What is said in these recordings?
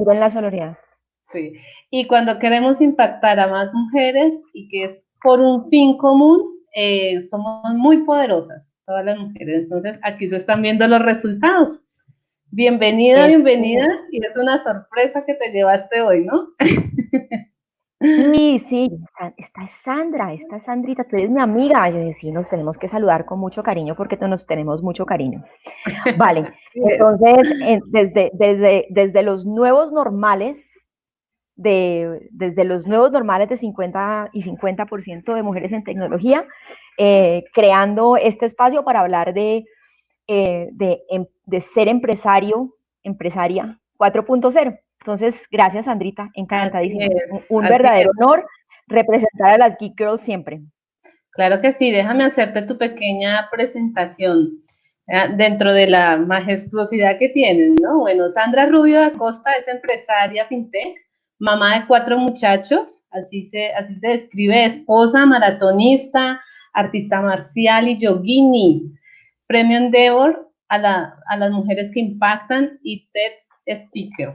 vivir en la sororidad. Sí. Y cuando queremos impactar a más mujeres y que es por un fin común, somos muy poderosas, todas las mujeres. Entonces, aquí se están viendo los resultados. Bienvenida, bienvenida, Eso. y es una sorpresa que te llevaste hoy, ¿no? Sí, sí, esta es Sandrita, tú eres mi amiga. Yo decía, sí, nos tenemos que saludar con mucho cariño porque nos tenemos mucho cariño. Vale, entonces, desde los nuevos normales, desde los nuevos normales de 50 y 50% de mujeres en tecnología, creando este espacio para hablar de ser empresario, empresaria 4.0. Entonces, gracias, Sandrita, Así encantadísima. es, Un así es. verdadero honor representar a las Geek Girls siempre. Claro que sí, déjame hacerte tu pequeña presentación dentro de la majestuosidad que tienes, ¿no? Bueno, Sandra Rubio da Costa es empresaria fintech, mamá de 4 muchachos, así se describe, esposa, maratonista, artista marcial y yogini, premio Endeavor a las mujeres que impactan y TED Speaker.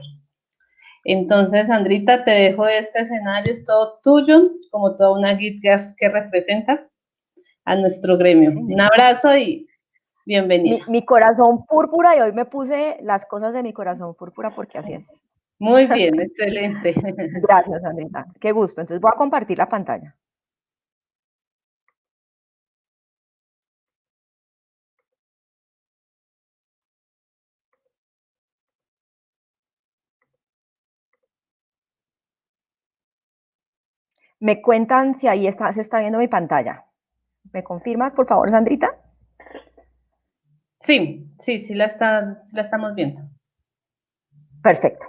Entonces, Sandrita, te dejo este escenario, es todo tuyo, como toda una Geek Girls que representa a nuestro gremio. Sí, Un abrazo y bienvenida. mi corazón púrpura, y hoy me puse las cosas de mi corazón púrpura porque así es. Muy bien, excelente. Gracias, Sandrita. Qué gusto. Entonces voy a compartir la pantalla. Me cuentan si ahí se está viendo mi pantalla. ¿Me confirmas, por favor, Sandrita? Sí, la estamos viendo. Perfecto.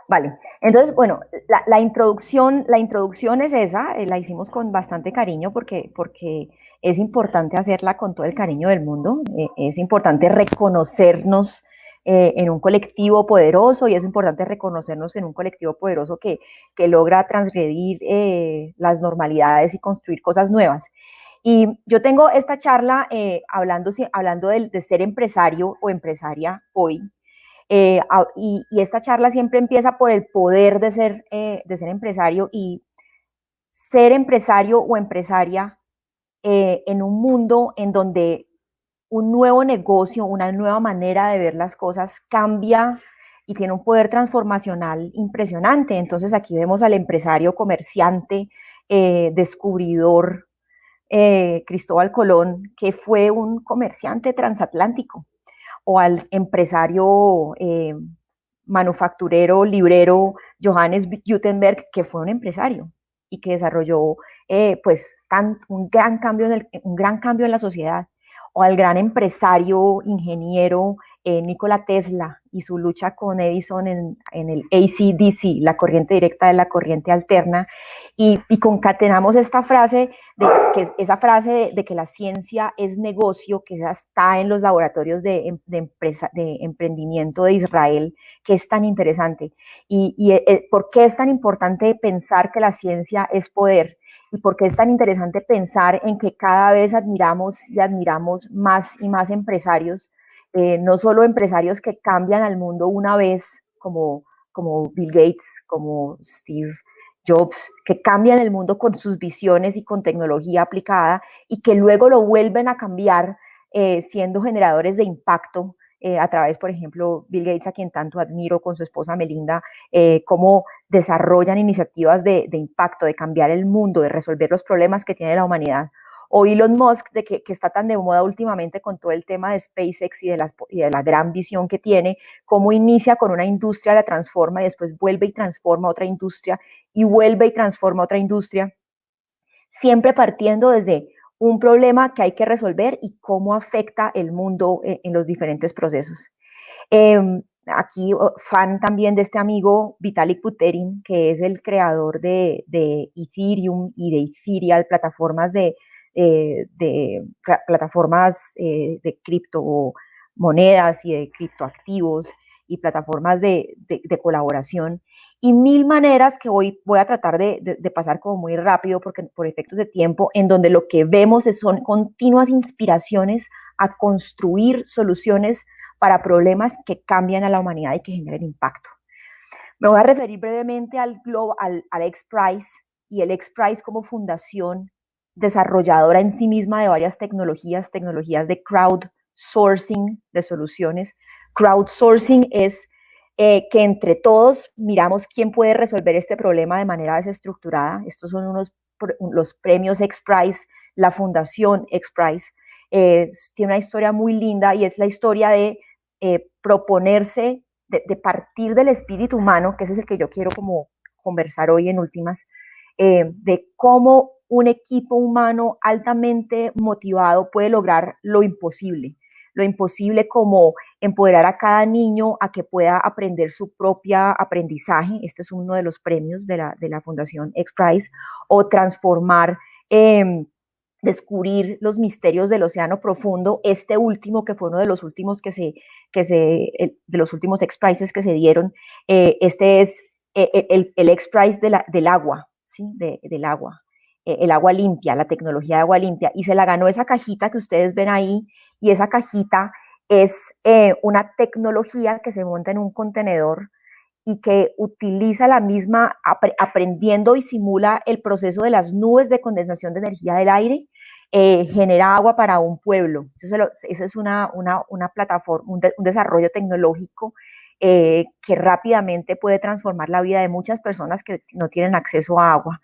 Vale. Entonces, bueno, la introducción es esa, la hicimos con bastante cariño porque es importante hacerla con todo el cariño del mundo, es importante reconocernos en un colectivo poderoso y es importante reconocernos en un colectivo poderoso que logra transgredir las normalidades y construir cosas nuevas. Y yo tengo esta charla hablando de ser empresario o empresaria hoy, y esta charla siempre empieza por el poder de ser empresario y ser empresario o empresaria en un mundo en donde un nuevo negocio, una nueva manera de ver las cosas cambia y tiene un poder transformacional impresionante. Entonces aquí vemos al empresario comerciante, descubridor, Cristóbal Colón, que fue un comerciante transatlántico, o al empresario manufacturero, librero Johannes Gutenberg, que fue un empresario y que desarrolló pues un gran cambio en la sociedad, o al gran empresario, ingeniero Nikola Tesla y su lucha con Edison en el AC/DC, la corriente directa de la corriente alterna, y concatenamos esta frase, esa frase de que la ciencia es negocio, que ya está en los laboratorios de emprendimiento de Israel, que es tan interesante. ¿Por qué es tan importante pensar que la ciencia es poder? ¿Y por qué es tan interesante pensar en que cada vez admiramos y admiramos más y más empresarios, no solo empresarios que cambian al mundo una vez, como Bill Gates, como Steve Jobs, que cambian el mundo con sus visiones y con tecnología aplicada y que luego lo vuelven a cambiar siendo generadores de impacto a través, por ejemplo, Bill Gates, a quien tanto admiro, con su esposa Melinda, cómo desarrollan iniciativas de impacto, de cambiar el mundo, de resolver los problemas que tiene la humanidad. O Elon Musk, que está tan de moda últimamente con todo el tema de SpaceX y de la gran visión que tiene, cómo inicia con una industria, la transforma y después vuelve y transforma otra industria y vuelve y transforma otra industria, siempre partiendo desde un problema que hay que resolver y cómo afecta el mundo en los diferentes procesos. Aquí fan también de este amigo Vitalik Buterin, que es el creador de Ethereum y de Ethereal, plataformas plataformas de criptomonedas y de criptoactivos y plataformas de colaboración, y mil maneras que hoy voy a tratar de pasar como muy rápido porque por efectos de tiempo, en donde lo que vemos son continuas inspiraciones a construir soluciones para problemas que cambian a la humanidad y que generen impacto. Me voy a referir brevemente al XPRIZE y el XPRIZE como fundación desarrolladora en sí misma de varias tecnologías de crowdsourcing de soluciones. Crowdsourcing es que entre todos miramos quién puede resolver este problema de manera desestructurada. Estos son los premios XPRIZE, la fundación XPRIZE. Tiene una historia muy linda y es la historia de proponerse, de partir del espíritu humano, que ese es el que yo quiero como conversar hoy en últimas, de cómo un equipo humano altamente motivado puede lograr lo imposible como empoderar a cada niño a que pueda aprender su propia aprendizaje, este es uno de los premios de la Fundación XPRIZE, o transformar, descubrir los misterios del océano profundo, este último que fue uno de los últimos de los últimos XPRIZes que se dieron, este es el XPRIZE del agua, ¿sí? Del agua, el agua limpia, la tecnología de agua limpia, y se la ganó esa cajita que ustedes ven ahí, y esa cajita es una tecnología que se monta en un contenedor y que utiliza la misma, aprendiendo y simula el proceso de las nubes de condensación de energía del aire, genera agua para un pueblo. Eso es una plataforma, un desarrollo tecnológico que rápidamente puede transformar la vida de muchas personas que no tienen acceso a agua.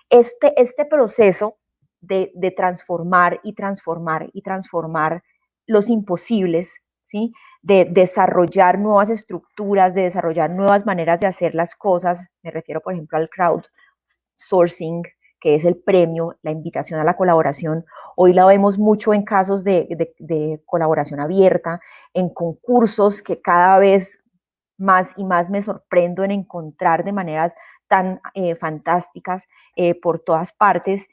Este proceso de transformar y transformar y transformar los imposibles, ¿sí? De desarrollar nuevas estructuras, de desarrollar nuevas maneras de hacer las cosas, me refiero por ejemplo al crowdsourcing, que es el premio, la invitación a la colaboración. Hoy la vemos mucho en casos de colaboración abierta, en concursos que cada vez más y más me sorprendo en encontrar de maneras tan fantásticas por todas partes.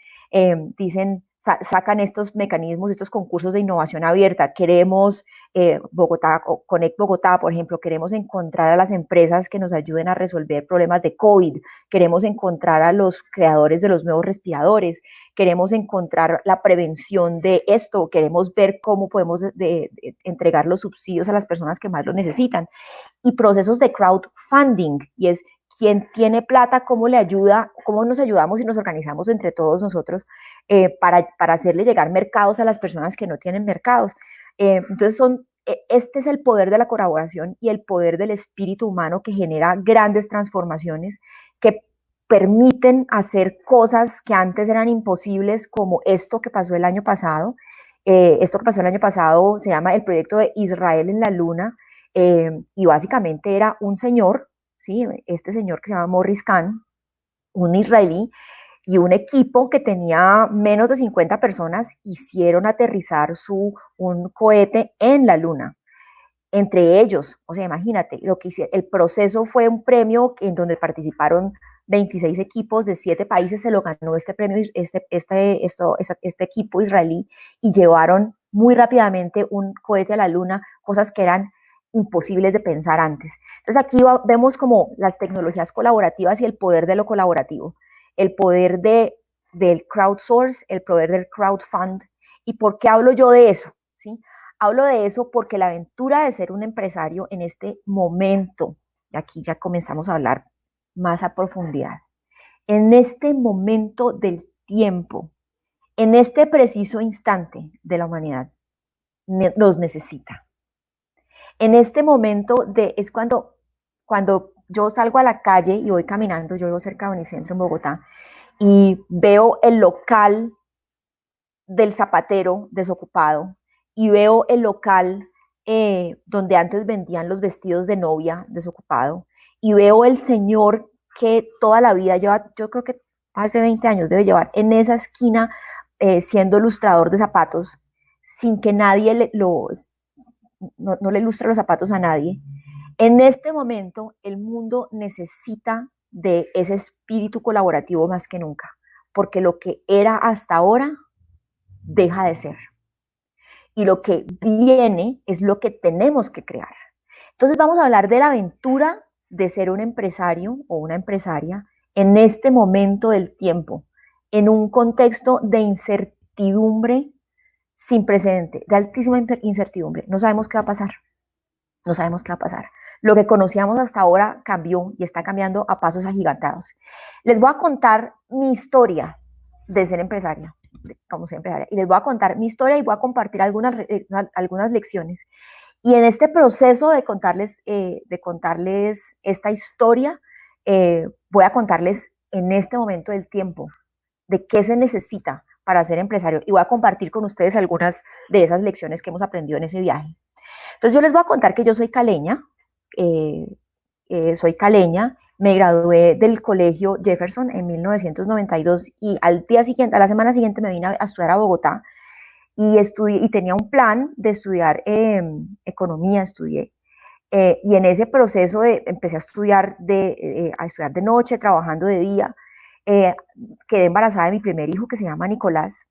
Sacan estos mecanismos, estos concursos de innovación abierta. Queremos Bogotá, Connect Bogotá, por ejemplo, queremos encontrar a las empresas que nos ayuden a resolver problemas de COVID, queremos encontrar a los creadores de los nuevos respiradores, queremos encontrar la prevención de esto, queremos ver cómo podemos entregar los subsidios a las personas que más lo necesitan. Y procesos de crowdfunding, y es quién tiene plata, cómo le ayuda, cómo nos ayudamos y nos organizamos entre todos nosotros para hacerle llegar mercados a las personas que no tienen mercados. Entonces este es el poder de la colaboración y el poder del espíritu humano que genera grandes transformaciones que permiten hacer cosas que antes eran imposibles, como esto que pasó el año pasado. Esto que pasó el año pasado se llama el proyecto de Israel en la Luna, y básicamente era un señor, ¿sí? Este señor que se llama Morris Khan, un israelí, y un equipo que tenía menos de 50 personas hicieron aterrizar un cohete en la Luna. Entre ellos, o sea, imagínate, el proceso fue un premio en donde participaron 26 equipos de 7 países, se lo ganó este premio, este equipo israelí, y llevaron muy rápidamente un cohete a la Luna, cosas que eran imposibles de pensar antes. Entonces aquí vemos como las tecnologías colaborativas y el poder de lo colaborativo, el poder del crowdsource, el poder del crowdfund. ¿Y por qué hablo yo de eso? ¿Sí? Hablo de eso porque la aventura de ser un empresario en este momento, y aquí ya comenzamos a hablar más a profundidad, en este momento del tiempo, en este preciso instante de la humanidad, nos necesita. En este momento es cuando yo salgo a la calle y voy caminando, yo vivo cerca de Unicentro en Bogotá, y veo el local del zapatero desocupado, y veo el local donde antes vendían los vestidos de novia desocupado, y veo el señor que toda la vida lleva, yo creo que hace 20 años debe llevar en esa esquina siendo ilustrador de zapatos, sin que nadie no le ilustre los zapatos a nadie. En este momento el mundo necesita de ese espíritu colaborativo más que nunca, porque lo que era hasta ahora deja de ser. Y lo que viene es lo que tenemos que crear. Entonces vamos a hablar de la aventura de ser un empresario o una empresaria en este momento del tiempo, en un contexto de incertidumbre sin precedente, de altísima incertidumbre. No sabemos qué va a pasar. No sabemos qué va a pasar. Lo que conocíamos hasta ahora cambió y está cambiando a pasos agigantados. Les voy a contar mi historia de ser empresaria, como ser empresaria, y les voy a contar mi historia y voy a compartir algunas lecciones. Y en este proceso de contarles esta historia, voy a contarles en este momento del tiempo de qué se necesita para ser empresario y voy a compartir con ustedes algunas de esas lecciones que hemos aprendido en ese viaje. Entonces yo les voy a contar que yo eh, soy caleña, me gradué del colegio Jefferson en 1992 y al día siguiente, a la semana siguiente me vine a estudiar a Bogotá y tenía un plan de estudiar economía, estudié. Y en ese proceso empecé a estudiar de noche, trabajando de día. Eh, Quedé embarazada de mi primer hijo que se llama Nicolás.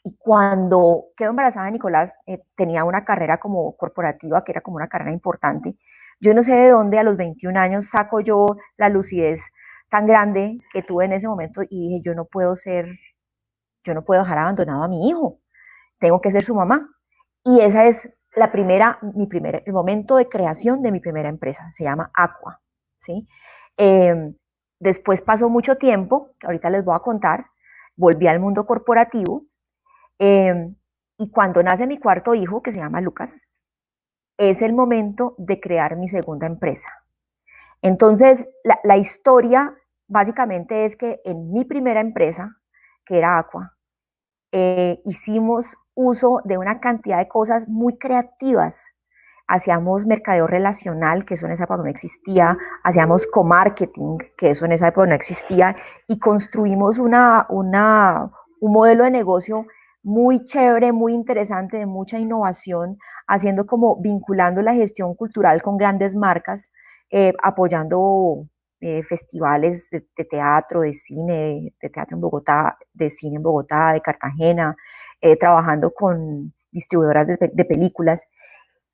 Y cuando quedó embarazada de Nicolás, tenía una carrera como corporativa, que era como una carrera importante. Yo no sé de dónde a los 21 años saco yo la lucidez tan grande que tuve en ese momento y dije, yo no puedo dejar abandonado a mi hijo, tengo que ser su mamá. Y esa es el momento de creación de mi primera empresa, se llama Aqua, ¿sí? Eh, Después pasó mucho tiempo, que ahorita les voy a contar, volví al mundo corporativo, eh, y cuando nace mi cuarto hijo, que se llama Lucas, es el momento de crear mi segunda empresa. Entonces, la historia básicamente es que en mi primera empresa, que era Aqua, hicimos uso de una cantidad de cosas muy creativas. Hacíamos mercadeo relacional, que eso en esa época no existía, hacíamos co-marketing, que eso en esa época no existía, y construimos un modelo de negocio muy chévere, muy interesante, de mucha innovación, haciendo como vinculando la gestión cultural con grandes marcas, apoyando festivales de teatro, de teatro en Bogotá, de cine en Bogotá, de Cartagena, trabajando con distribuidoras de películas.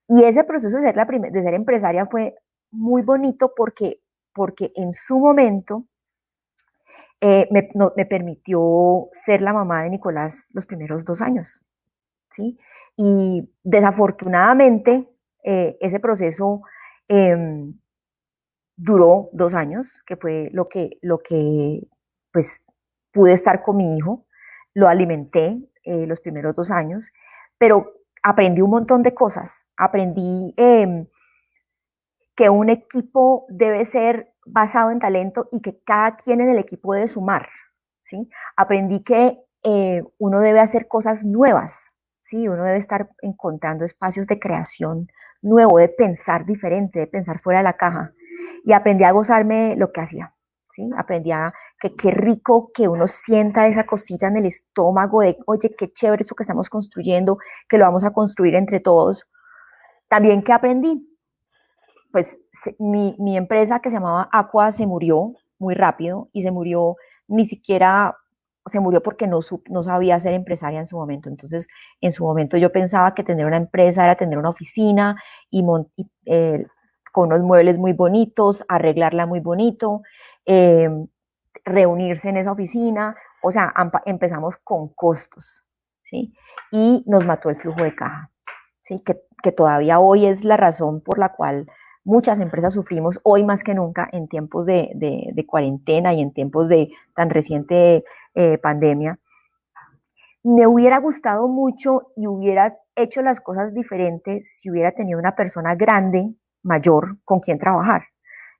Y ese proceso de ser empresaria fue muy bonito porque en su momento me permitió ser la mamá de Nicolás los primeros 2 años, ¿sí? Y desafortunadamente ese proceso eh, duró 2 años, que fue lo que pues pude estar con mi hijo, lo alimenté los primeros 2 años, pero aprendí un montón de cosas. Aprendí que un equipo debe ser basado en talento y que cada quien en el equipo debe sumar, ¿sí? Aprendí que uno debe hacer cosas nuevas, ¿sí? Uno debe estar encontrando espacios de creación nuevo, de pensar diferente, de pensar fuera de la caja. Y aprendí a gozarme lo que hacía, ¿sí? Aprendí a que qué rico que uno sienta esa cosita en el estómago de, oye, qué chévere eso que estamos construyendo, que lo vamos a construir entre todos. También que aprendí, pues mi empresa que se llamaba Aqua se murió muy rápido y se murió ni siquiera, se murió porque no sabía ser empresaria en su momento. Entonces, en su momento yo pensaba que tener una empresa era tener una oficina con unos muebles muy bonitos, arreglarla muy bonito, eh, reunirse en esa oficina. O sea, empezamos con costos, ¿sí? Y nos mató el flujo de caja, ¿sí? Que todavía hoy es la razón por la cual muchas empresas sufrimos hoy más que nunca en tiempos de cuarentena y en tiempos de tan reciente pandemia. Me hubiera gustado mucho y hubieras hecho las cosas diferentes si hubiera tenido una persona grande, mayor, con quien trabajar.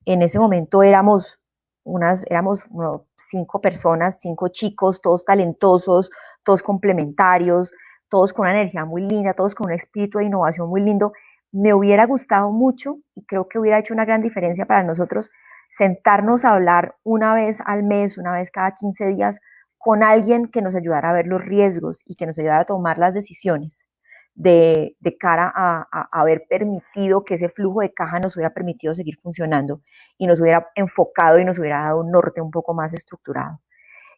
En ese momento éramos 5 personas, 5 chicos, todos talentosos, todos complementarios, todos con una energía muy linda, todos con un espíritu de innovación muy lindo. Me hubiera gustado mucho y creo que hubiera hecho una gran diferencia para nosotros sentarnos a hablar una vez al mes, una vez cada 15 días, con alguien que nos ayudara a ver los riesgos y que nos ayudara a tomar las decisiones de cara a haber permitido que ese flujo de caja nos hubiera permitido seguir funcionando y nos hubiera enfocado y nos hubiera dado un norte un poco más estructurado.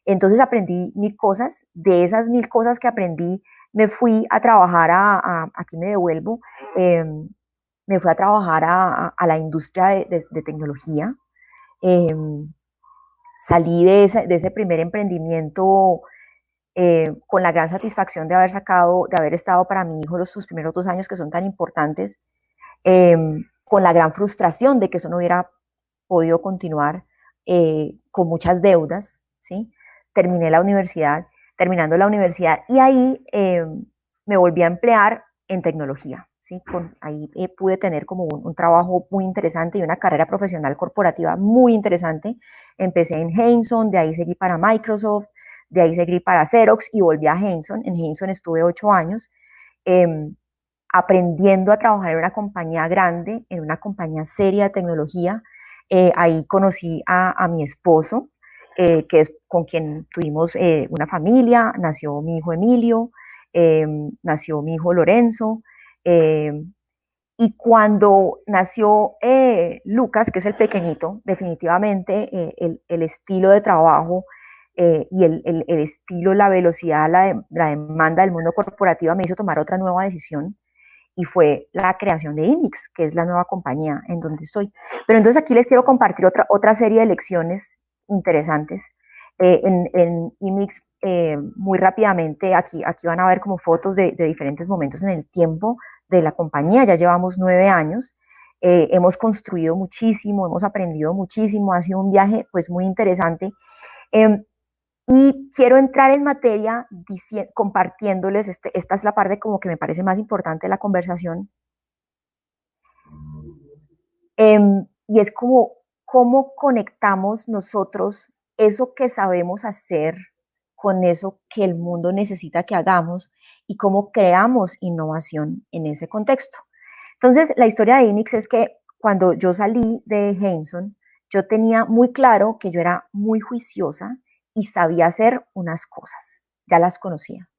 Entonces aprendí 1000 cosas, de esas 1000 cosas que aprendí me fui a trabajar aquí me devuelvo, eh, me fui a trabajar a la industria de tecnología, eh, salí de ese primer emprendimiento con la gran satisfacción de haber estado para mi hijo sus primeros 2 años que son tan importantes, eh, con la gran frustración de que eso no hubiera podido continuar, con muchas deudas, ¿sí? Terminé la universidad, terminando la universidad, y ahí me volví a emplear en tecnología, ¿sí? Ahí pude tener como un trabajo muy interesante y una carrera profesional corporativa muy interesante. Empecé en Henson, de ahí seguí para Microsoft, de ahí seguí para Xerox y volví a Henson. En Henson estuve 8 años. Eh, aprendiendo a trabajar en una compañía grande, en una compañía seria de tecnología. Ahí conocí a mi esposo, que es con quien tuvimos una familia, nació mi hijo Emilio, nació mi hijo Lorenzo, y cuando nació Lucas, que es el pequeñito, definitivamente el estilo de trabajo y el estilo, la velocidad, la demanda del mundo corporativo me hizo tomar otra nueva decisión, y fue la creación de IMIX, que es la nueva compañía en donde estoy. Pero entonces aquí les quiero compartir otra serie de lecciones interesantes. En IMIX, muy rápidamente, aquí van a ver como fotos de diferentes momentos en el tiempo de la compañía. Ya llevamos 9 años. Hemos construido muchísimo, hemos aprendido muchísimo, ha sido un viaje pues muy interesante. Y quiero entrar en materia compartiéndoles, esta es la parte como que me parece más importante de la conversación, y es como cómo conectamos nosotros eso que sabemos hacer con eso que el mundo necesita que hagamos y cómo creamos innovación en ese contexto. Entonces, la historia de Imix es que cuando yo salí de Henson, yo tenía muy claro que yo era muy juiciosa y sabía hacer unas cosas, ya las conocía.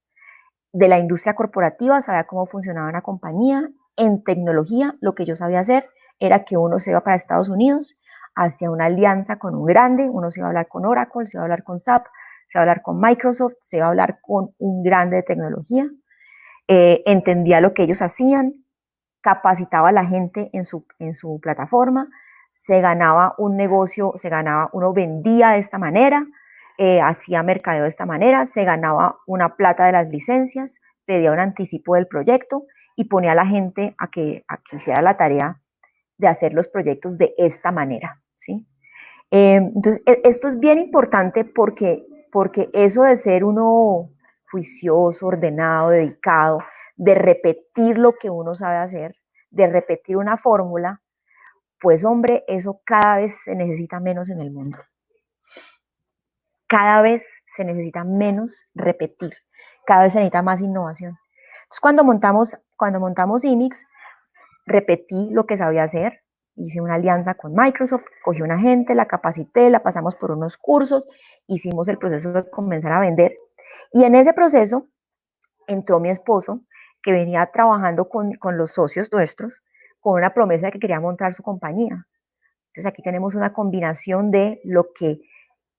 De la industria corporativa sabía cómo funcionaba una compañía. En tecnología, lo que yo sabía hacer era que uno se iba para Estados Unidos, hacia una alianza con un grande, uno se iba a hablar con Oracle, se iba a hablar con SAP, se iba a hablar con Microsoft, se iba a hablar con un grande de tecnología, entendía lo que ellos hacían, capacitaba a la gente en su plataforma, se ganaba un negocio, uno vendía de esta manera, hacía mercadeo de esta manera, se ganaba una plata de las licencias, pedía un anticipo del proyecto y ponía a la gente a que hiciera la tarea de hacer los proyectos de esta manera, ¿sí? Entonces, esto es bien importante porque eso de ser uno juicioso, ordenado, dedicado, de repetir lo que uno sabe hacer, de repetir una fórmula, pues hombre, eso cada vez se necesita menos en el mundo. Cada vez se necesita menos repetir, cada vez se necesita más innovación. Entonces, cuando montamos IMIX, repetí lo que sabía hacer, hice una alianza con Microsoft, cogí una gente, la capacité, la pasamos por unos cursos, hicimos el proceso de comenzar a vender, y en ese proceso entró mi esposo, que venía trabajando con los socios nuestros, con una promesa de que quería montar su compañía. Entonces aquí tenemos una combinación de lo que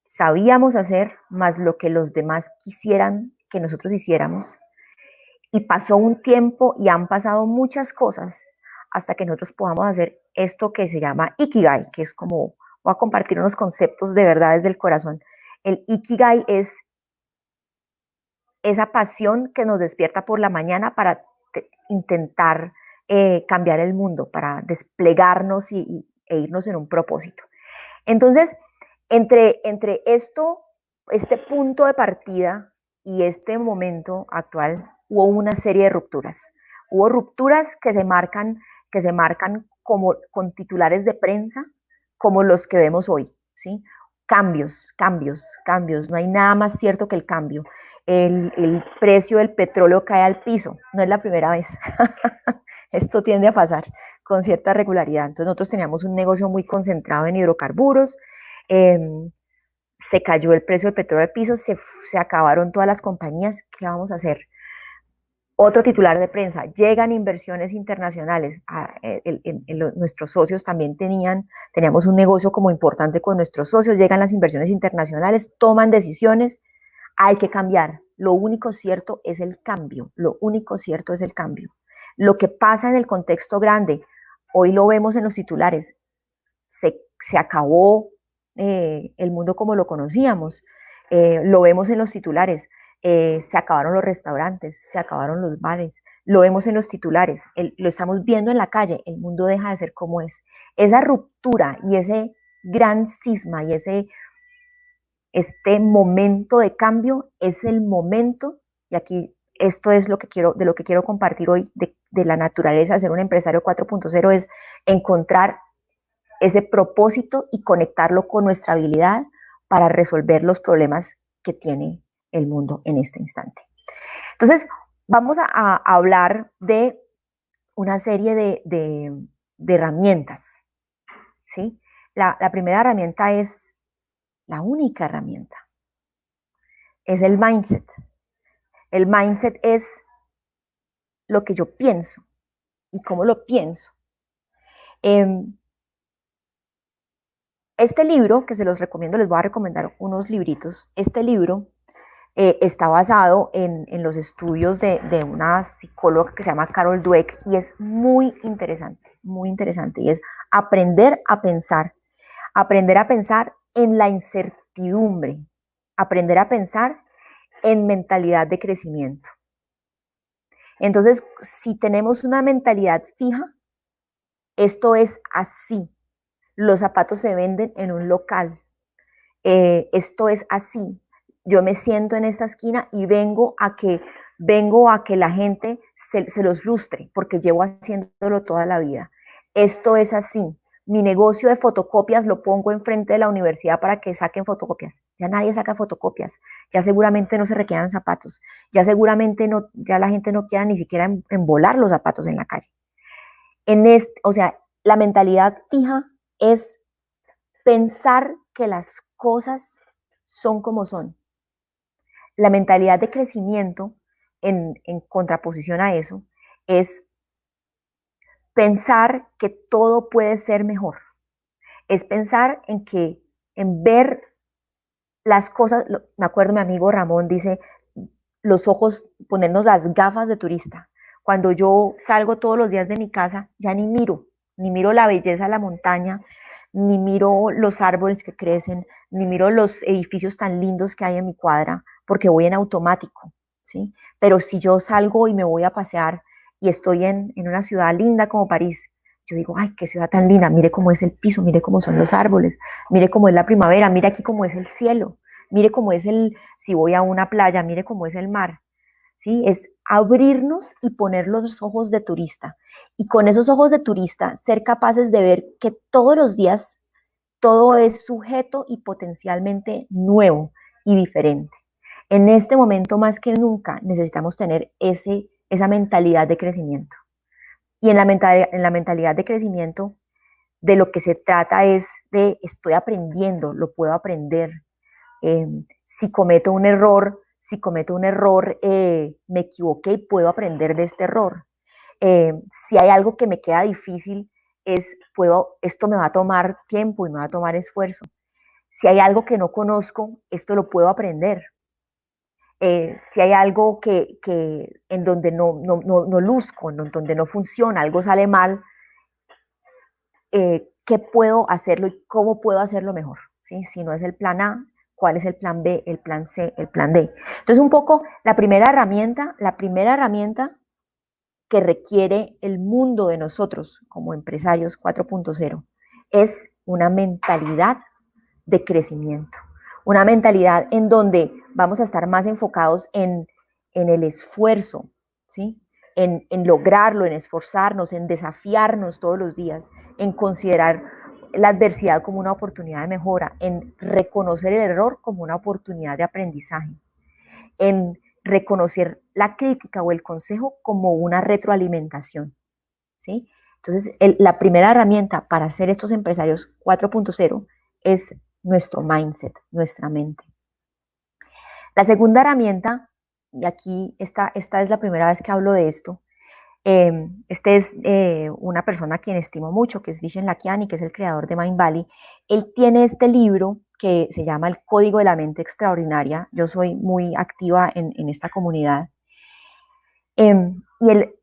sabíamos hacer más lo que los demás quisieran que nosotros hiciéramos. Y pasó un tiempo y han pasado muchas cosas hasta que nosotros podamos hacer esto que se llama Ikigai, que es como, voy a compartir unos conceptos de verdad desde el corazón. El Ikigai es esa pasión que nos despierta por la mañana para intentar cambiar el mundo, para desplegarnos e irnos en un propósito. Entonces, entre esto, este punto de partida y este momento actual, hubo una serie de rupturas. Hubo rupturas que se marcan como con titulares de prensa, como los que vemos hoy, ¿sí? Cambios, cambios, cambios. No hay nada más cierto que el cambio. El precio del petróleo cae al piso. No es la primera vez. Esto tiende a pasar con cierta regularidad. Entonces nosotros teníamos un negocio muy concentrado en hidrocarburos, eh, se cayó el precio del petróleo al piso, se acabaron todas las compañías. ¿Qué vamos a hacer? Otro titular de prensa, llegan inversiones internacionales. Nuestros socios también teníamos un negocio como importante con nuestros socios, llegan las inversiones internacionales, toman decisiones, hay que cambiar. Lo único cierto es el cambio, lo único cierto es el cambio. Lo que pasa en el contexto grande, hoy lo vemos en los titulares, se acabó el mundo como lo conocíamos, lo vemos en los titulares, se acabaron los restaurantes, se acabaron los bares, lo vemos en los titulares, lo estamos viendo en la calle, el mundo deja de ser como es. Esa ruptura y ese gran cisma y este momento de cambio es el momento, y aquí esto es de lo que quiero compartir hoy, de la naturaleza de ser un empresario 4.0, es encontrar ese propósito y conectarlo con nuestra habilidad para resolver los problemas que tiene el mundo en este instante. Entonces, vamos a hablar de una serie de herramientas, ¿sí? La primera herramienta es la única herramienta, es el mindset. El mindset es lo que yo pienso y cómo lo pienso. Este libro, que se los recomiendo, les voy a recomendar unos libritos. Este libro está basado en los estudios de una psicóloga que se llama Carol Dweck y es muy interesante, y es aprender a pensar en la incertidumbre, aprender a pensar en mentalidad de crecimiento. Entonces, si tenemos una mentalidad fija, esto es así. Los zapatos se venden en un local. Esto es así. Yo me siento en esta esquina y vengo a que la gente se los lustre, porque llevo haciéndolo toda la vida. Esto es así. Mi negocio de fotocopias lo pongo enfrente de la universidad para que saquen fotocopias. Ya nadie saca fotocopias. Ya seguramente no se requieran zapatos. Ya seguramente no, ya la gente no quiera ni siquiera embolar los zapatos en la calle. O sea, la mentalidad fija es pensar que las cosas son como son. La mentalidad de crecimiento, en contraposición a eso, es pensar que todo puede ser mejor. Es pensar en ver las cosas. Me acuerdo, mi amigo Ramón dice, los ojos, ponernos las gafas de turista. Cuando yo salgo todos los días de mi casa, ya ni miro la belleza de la montaña, ni miro los árboles que crecen, ni miro los edificios tan lindos que hay en mi cuadra, porque voy en automático, ¿sí? Pero si yo salgo y me voy a pasear y estoy en una ciudad linda como París, yo digo, ay, qué ciudad tan linda, mire cómo es el piso, mire cómo son los árboles, mire cómo es la primavera, mire aquí cómo es el cielo, mire cómo es si voy a una playa, mire cómo es el mar, ¿sí? Es abrirnos y poner los ojos de turista. Y con esos ojos de turista, ser capaces de ver que todos los días todo es sujeto y potencialmente nuevo y diferente. En este momento más que nunca necesitamos tener esa mentalidad de crecimiento. Y en la mentalidad de crecimiento, de lo que se trata es de estoy aprendiendo, lo puedo aprender. Si cometo un error, me equivoqué y puedo aprender de este error. Si hay algo que me queda difícil, esto me va a tomar tiempo y me va a tomar esfuerzo. Si hay algo que no conozco, esto lo puedo aprender. Si hay algo en donde no luzco, en donde no funciona, algo sale mal, ¿qué puedo hacerlo y cómo puedo hacerlo mejor? ¿Sí? Si no es el plan A, ¿cuál es el plan B, el plan C, el plan D? Entonces, un poco la primera herramienta que requiere el mundo de nosotros como empresarios 4.0 es una mentalidad de crecimiento, una mentalidad en donde vamos a estar más enfocados en el esfuerzo, ¿sí? En lograrlo, en esforzarnos, en desafiarnos todos los días, en considerar la adversidad como una oportunidad de mejora, en reconocer el error como una oportunidad de aprendizaje, en reconocer la crítica o el consejo como una retroalimentación, ¿sí? Entonces, la primera herramienta para ser estos empresarios 4.0 es nuestro mindset, nuestra mente. La segunda herramienta, y aquí esta es la primera vez que hablo de esto, este es una persona a quien estimo mucho, que es Vishen Lakhiani, que es el creador de Mindvalley. Él tiene este libro que se llama El Código de la Mente Extraordinaria. Yo soy muy activa en esta comunidad. Y él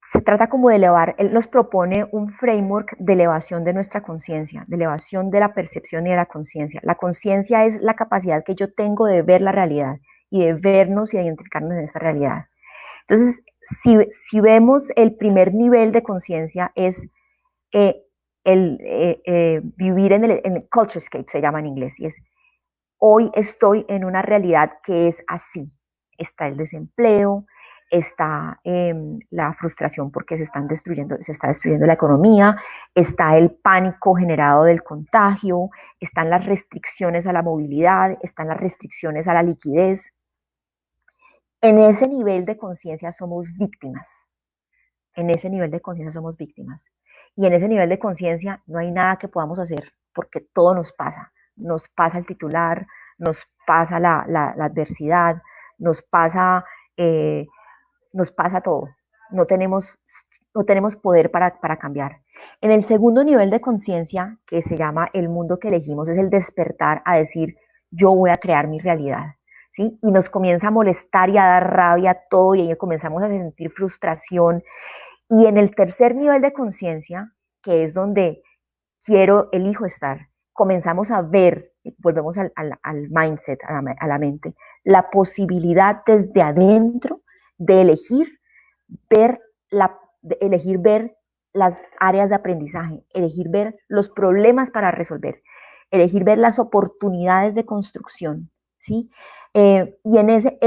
se trata como de elevar, él nos propone un framework de elevación de nuestra conciencia, de elevación de la percepción y de la conciencia. La conciencia es la capacidad que yo tengo de ver la realidad y de vernos y de identificarnos en esa realidad. Entonces, si vemos el primer nivel de conciencia es vivir en el culturescape, se llama en inglés, y es hoy estoy en una realidad que es así. Está el desempleo, está la frustración porque se está destruyendo la economía, está el pánico generado del contagio, están las restricciones a la movilidad, están las restricciones a la liquidez. En ese nivel de conciencia somos víctimas. En ese nivel de conciencia somos víctimas. Y en ese nivel de conciencia no hay nada que podamos hacer porque todo nos pasa. Nos pasa el titular, nos pasa la adversidad, nos pasa todo. No tenemos poder para cambiar. En el segundo nivel de conciencia, que se llama el mundo que elegimos, es el despertar a decir, yo voy a crear mi realidad. ¿Sí? Y nos comienza a molestar y a dar rabia todo, y ahí comenzamos a sentir frustración. Y en el tercer nivel de conciencia, que es donde elijo estar, comenzamos a ver, volvemos al mindset, a la mente, la posibilidad desde adentro de elegir ver las áreas de aprendizaje, elegir ver los problemas para resolver, elegir ver las oportunidades de construcción, ¿sí? Y en ese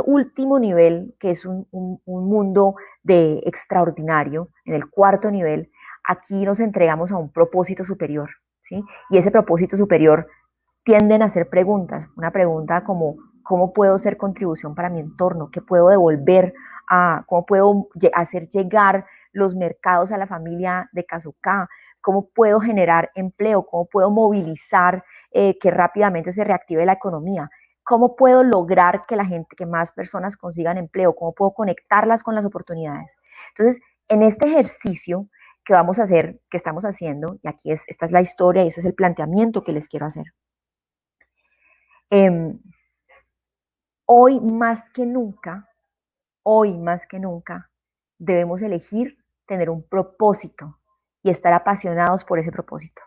último nivel, que es un mundo extraordinario, en el cuarto nivel, aquí nos entregamos a un propósito superior, ¿sí? Y ese propósito superior tienden a hacer preguntas, una pregunta como, ¿cómo puedo ser contribución para mi entorno? ¿Qué puedo devolver? ¿Cómo puedo hacer llegar los mercados a la familia de Casucá? ¿Cómo puedo generar empleo? ¿Cómo puedo movilizar que rápidamente se reactive la economía? ¿Cómo puedo lograr que más personas consigan empleo? ¿Cómo puedo conectarlas con las oportunidades? Entonces, en este ejercicio que vamos a hacer, que estamos haciendo, y aquí esta es la historia y ese es el planteamiento que les quiero hacer. Hoy más que nunca, debemos elegir tener un propósito y estar apasionados por ese propósito.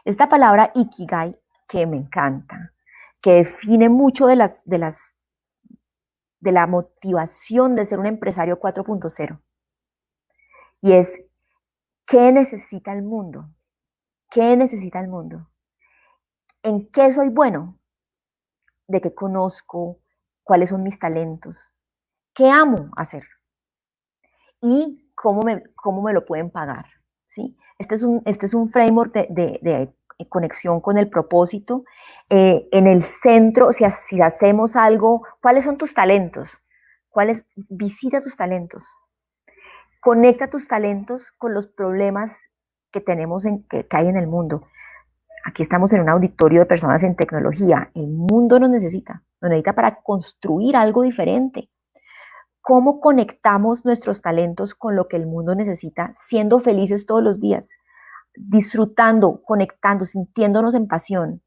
Esta palabra Ikigai, que me encanta, que define mucho de la motivación de ser un empresario 4.0, y es, ¿qué necesita el mundo? ¿Qué necesita el mundo? ¿En qué soy bueno? ¿De qué conozco? ¿Cuáles son mis talentos? ¿Qué amo hacer? ¿Y cómo me lo pueden pagar? ¿Sí? Este es un framework de conexión con el propósito. En el centro, si hacemos algo, ¿cuáles son tus talentos? Visita tus talentos. Conecta tus talentos con los problemas que hay en el mundo. Aquí estamos en un auditorio de personas en tecnología. El mundo nos necesita para construir algo diferente. ¿Cómo conectamos nuestros talentos con lo que el mundo necesita, siendo felices todos los días, disfrutando, conectando, sintiéndonos en pasión?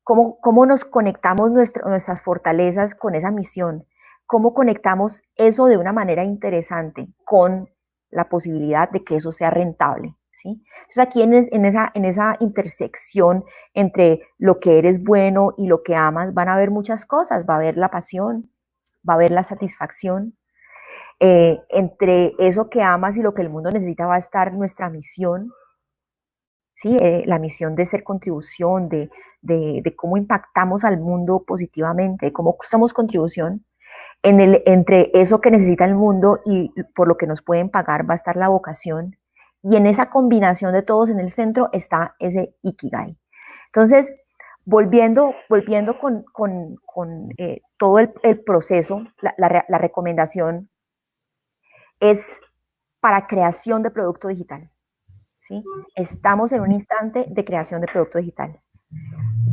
¿Cómo nos conectamos nuestras fortalezas con esa misión? ¿Cómo conectamos eso de una manera interesante con la posibilidad de que eso sea rentable? ¿Sí? Entonces aquí en esa intersección entre lo que eres bueno y lo que amas van a haber muchas cosas. Va a haber la pasión, va a haber la satisfacción. Entre eso que amas y lo que el mundo necesita va a estar nuestra misión, ¿sí? La misión de ser contribución, de cómo impactamos al mundo positivamente, de cómo somos contribución. Entre eso que necesita el mundo y por lo que nos pueden pagar va a estar la vocación, y en esa combinación de todos en el centro está ese Ikigai. Entonces, volviendo con todo el proceso, la recomendación es para creación de producto digital, ¿sí? Estamos en un instante de creación de producto digital.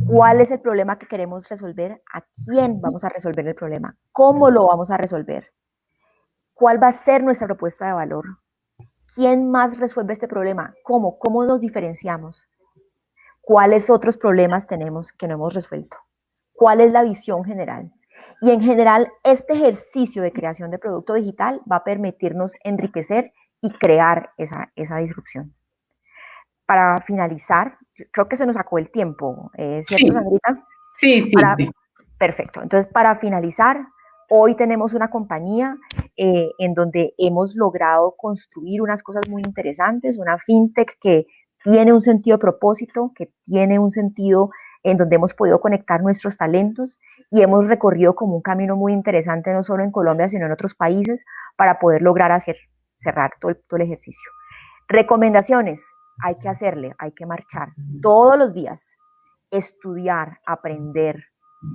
¿Cuál es el problema que queremos resolver? ¿A quién vamos a resolver el problema? ¿Cómo lo vamos a resolver? ¿Cuál va a ser nuestra propuesta de valor? ¿Quién más resuelve este problema? ¿Cómo? ¿Cómo nos diferenciamos? ¿Cuáles otros problemas tenemos que no hemos resuelto? ¿Cuál es la visión general? Y en general, este ejercicio de creación de producto digital va a permitirnos enriquecer y crear esa disrupción. Para finalizar, creo que se nos acabó el tiempo, ¿cierto, Sí. Sandrita? Sí. Perfecto. Entonces, para finalizar, hoy tenemos una compañía en donde hemos logrado construir unas cosas muy interesantes, una fintech que tiene un sentido de propósito, que tiene un sentido en donde hemos podido conectar nuestros talentos y hemos recorrido como un camino muy interesante, no solo en Colombia, sino en otros países, para poder lograr cerrar todo el ejercicio. Recomendaciones, hay que hacerle, hay que marchar todos los días, estudiar, aprender,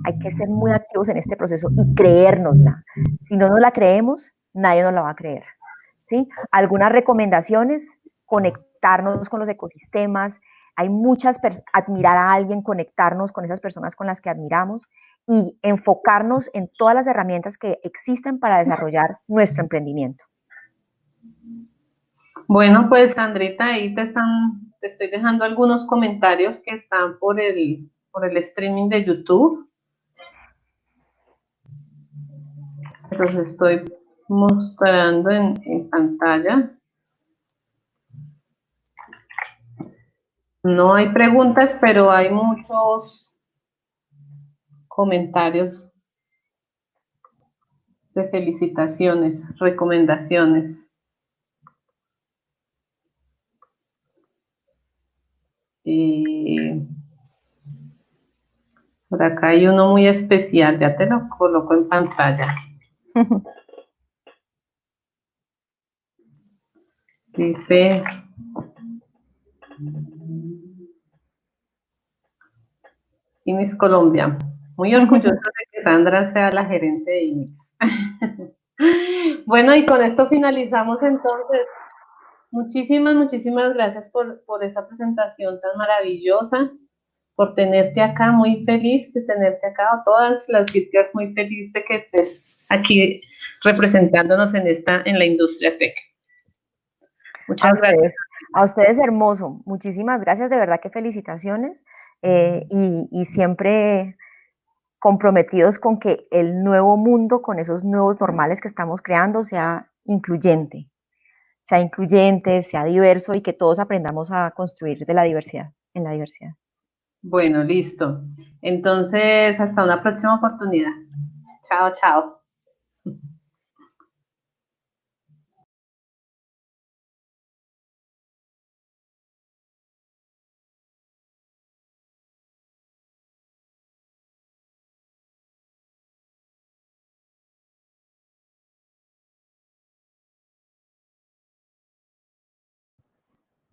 hay que ser muy activos en este proceso y creérnosla. Si no nos la creemos, nadie nos la va a creer. ¿Sí? Algunas recomendaciones, conectarnos con los ecosistemas, hay muchas, admirar a alguien, conectarnos con esas personas con las que admiramos y enfocarnos en todas las herramientas que existen para desarrollar nuestro emprendimiento. Bueno, pues Sandrita, ahí te estoy dejando algunos comentarios que están por el streaming de YouTube. Los estoy mostrando en pantalla. No hay preguntas, pero hay muchos comentarios de felicitaciones, recomendaciones. Por acá hay uno muy especial, ya te lo coloco en pantalla. Dice, Inis Colombia, muy orgulloso de que Sandra sea la gerente de Inis. Bueno, y con esto finalizamos entonces. Muchísimas gracias por esa presentación tan maravillosa, por tenerte acá, muy feliz de tenerte acá, todas las chicas muy feliz de que estés aquí representándonos en la industria tech. Muchas gracias. A ustedes hermoso, muchísimas gracias, de verdad que felicitaciones y siempre comprometidos con que el nuevo mundo, con esos nuevos normales que estamos creando, sea incluyente, sea diverso y que todos aprendamos a construir de la diversidad, en la diversidad. Bueno, listo. Entonces, hasta una próxima oportunidad. Chao, chao.